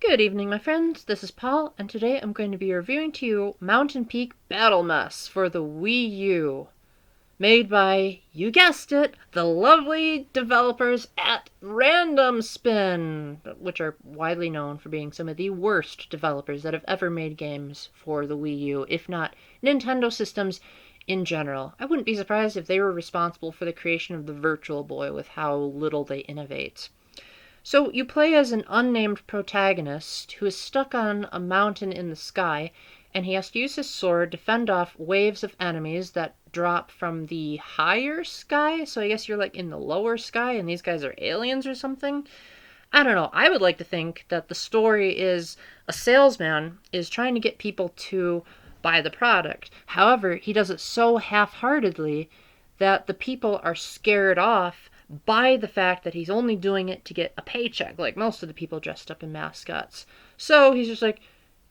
Good evening, my friends. This is Paul, and today I'm going to be reviewing to you Mountain Peak Battle Mess for the Wii U. Made by, you guessed it, the lovely developers at RandomSpin, which are widely known for being some of the worst developers that have ever made games for the Wii U, if not Nintendo systems in general. I wouldn't be surprised if they were responsible for the creation of the Virtual Boy with how little they innovate. So you play as an unnamed protagonist who is stuck on a mountain in the sky, and he has to use his sword to fend off waves of enemies that drop from the higher sky. So I guess you're like in the lower sky, and these guys are aliens or something. I don't know. I would like to think that the story is a salesman is trying to get people to buy the product. However, he does it so half-heartedly that the people are scared off by the fact that he's only doing it to get a paycheck, like most of the people dressed up in mascots. So he's just like,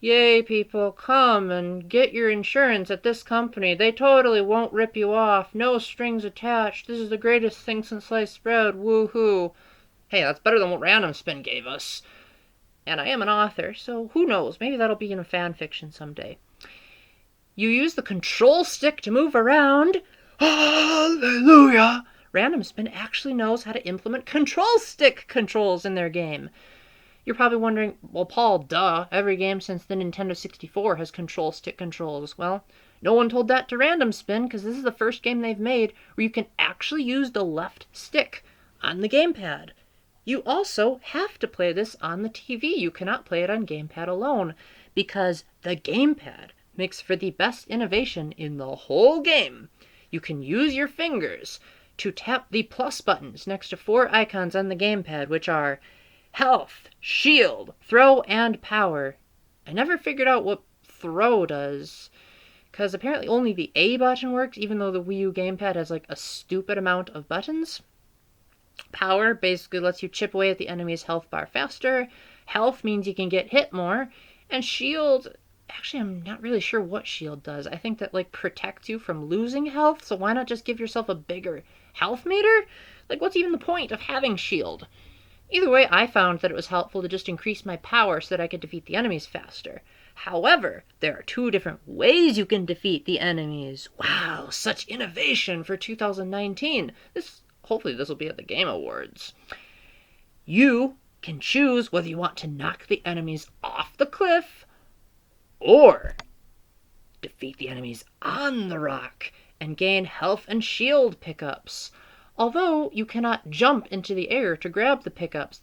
yay, people, come and get your insurance at this company. They totally won't rip you off. No strings attached. This is the greatest thing since sliced bread. Woohoo. Hey, that's better than what RandomSpin gave us. And I am an author, so who knows? Maybe that'll be in a fan fiction someday. You use the control stick to move around. Hallelujah! RandomSpin actually knows how to implement control stick controls in their game. You're probably wondering, well, Paul, duh, every game since the Nintendo 64 has control stick controls. Well, no one told that to RandomSpin because this is the first game they've made where you can actually use the left stick on the gamepad. You also have to play this on the TV. You cannot play it on gamepad alone because the gamepad makes for the best innovation in the whole game. You can use your fingers to tap the plus buttons next to 4 icons on the gamepad, which are health, shield, throw, and power. I never figured out what throw does, because apparently only the A button works, even though the Wii U gamepad has like a stupid amount of buttons. Power basically lets you chip away at the enemy's health bar faster. Health means you can get hit more. And shield, actually I'm not really sure what shield does. I think that like protects you from losing health, so why not just give yourself a bigger health meter? Like, what's even the point of having shield? Either way, I found that it was helpful to just increase my power so that I could defeat the enemies faster. However, there are 2 different ways you can defeat the enemies. Wow, such innovation for 2019. Hopefully this will be at the Game Awards. You can choose whether you want to knock the enemies off the cliff or defeat the enemies on the rock and gain health and shield pickups. Although you cannot jump into the air to grab the pickups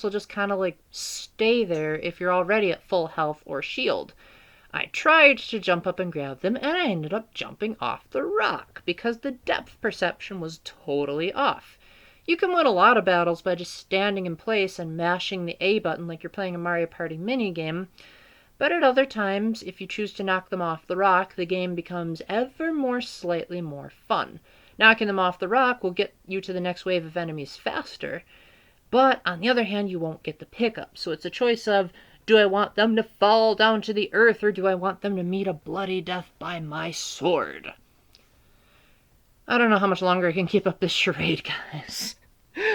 will just kind of like stay there if you're already at full health or shield. I tried to jump up and grab them, and I ended up jumping off the rock because the depth perception was totally off. You can win a lot of battles by just standing in place and mashing the A button like you're playing a Mario Party minigame, but at other times, if you choose to knock them off the rock, the game becomes ever more slightly more fun. Knocking them off the rock will get you to the next wave of enemies faster, but on the other hand, you won't get the pickup. So it's a choice of, do I want them to fall down to the earth, or do I want them to meet a bloody death by my sword? I don't know how much longer I can keep up this charade, guys.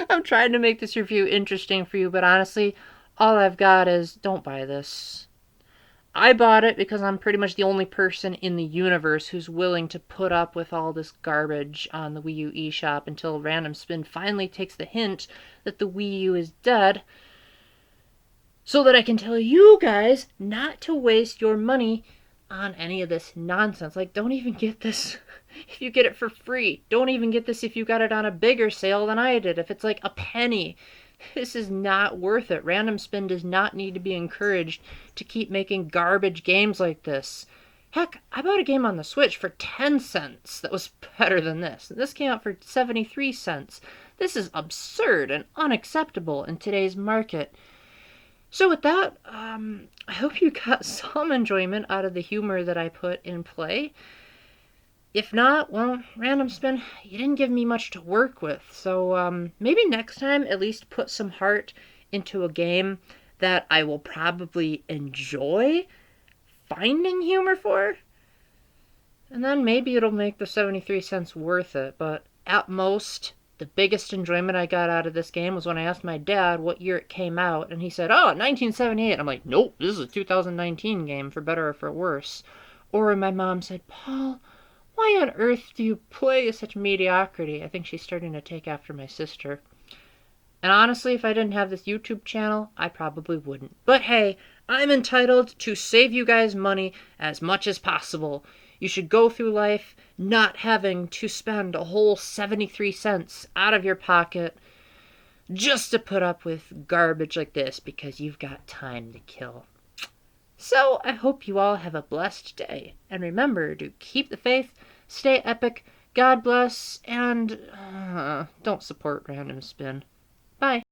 I'm trying to make this review interesting for you, but honestly, all I've got is, don't buy this. I bought it because I'm pretty much the only person in the universe who's willing to put up with all this garbage on the Wii U eShop until RandomSpin finally takes the hint that the Wii U is dead, so that I can tell you guys not to waste your money on any of this nonsense. Like, don't even get this if you get it for free. Don't even get this if you got it on a bigger sale than I did. If it's like a penny, this is not worth it. RandomSpin does not need to be encouraged to keep making garbage games like this. Heck, I bought a game on the Switch for 10 cents that was better than this. This came out for 73 cents. This is absurd and unacceptable in today's market. So with that, I hope you got some enjoyment out of the humor that I put in play. If not, well, RandomSpin, you didn't give me much to work with, so maybe next time at least put some heart into a game that I will probably enjoy finding humor for, and then maybe it'll make the 73 cents worth it, but at most, The biggest enjoyment I got out of this game was when I asked my dad what year it came out, and he said, "Oh, 1978." I'm like, "Nope, this is a 2019 game, for better or for worse." Or when my mom said, "Paul, why on earth do you play such mediocrity?" I think she's starting to take after my sister. And honestly, if I didn't have this YouTube channel, I probably wouldn't. But hey, I'm entitled to save you guys money as much as possible. You should go through life not having to spend a whole 73 cents out of your pocket just to put up with garbage like this because you've got time to kill. So I hope you all have a blessed day. And remember to keep the faith, stay epic, God bless, and don't support RandomSpin. Bye.